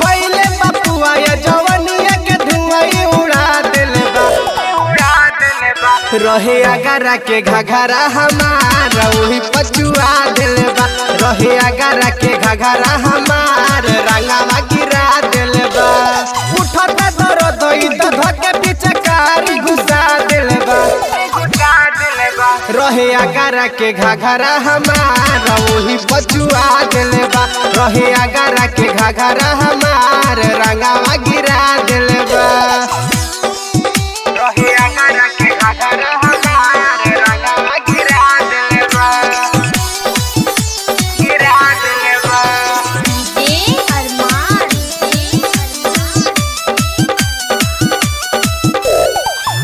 कोइले बपुआ या जवनिया के धुआं उड़ा देले बा रहे अगरा के घघरा हमार वही पचुआ देले बा रहे अगरा के घघरा हमार रंगावा गिरा देले बा उठता दर्द इद धके पीछे कारी घुसा देले बा रहे अगरा के घघरा हमार वही पचुआ देले बा रहे अगरा के घघरा हमार रंगावा गिरा देले बा रहे अगरा के घघरा हमार रंगावा गिरा देले बा गिरा देले बा डीजे अरमान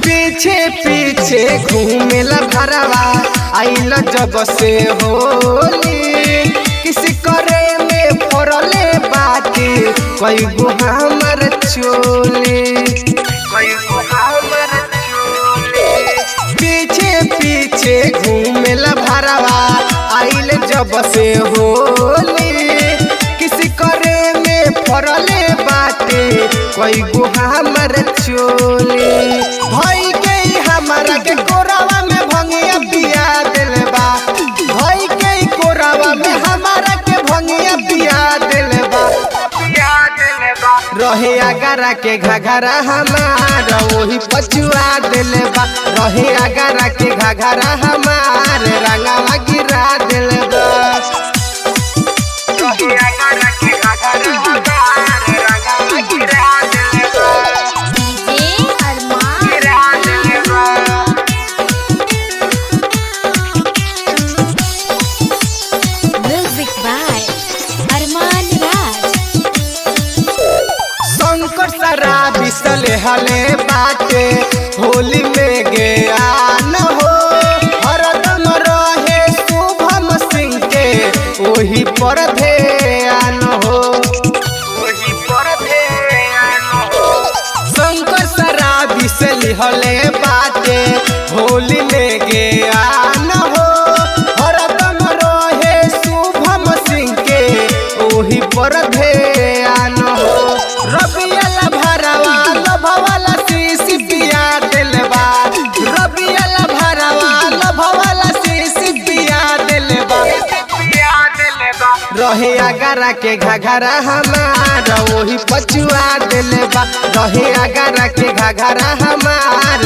पीछे पीछे घूमेला भरवा आइल जब से होली किसी करे में फरले बाकी कोई गो हमर चोली कोई गो हमर चोली पीछे पीछे घूमेला भरवा आइल जब से होली किसी करे में फरले बाटे कोई गो हमर चोली भाई के हमारा के कोरावा में भंगिया पिया देले बा भाई के कोरावा में हमारा के भंगिया पिया देले बा रहे अगरा के घघरा हमार वही पचुआ देले बा रहे अगरा के घघरा हमार रंगावा गिरा देले बा रहे अगरा के घघरा हमार रंगावा गिरा देले बा डीजे अरमान गिरा देले बा म्यूजिक बाय अरमान राज शंकर शराबी सले हले बाटे होली में गया न हो हरदम रहे शुभम सिंह के वही पर ध्यान हो वही पर ध्यान हो शंकर शराबी सले हले बाटे होली में गया न हो हरदम रहे शुभम सिंह के वही पर ध्यान हो रबियाला भरवा लभवाला सीसी पिया देलबा रबियाला भरवा लभवाला सीसी पिया देलबा रहे अगरा के घघरा हमार वही पचुआ देलबा रहे अगरा के घघरा हमार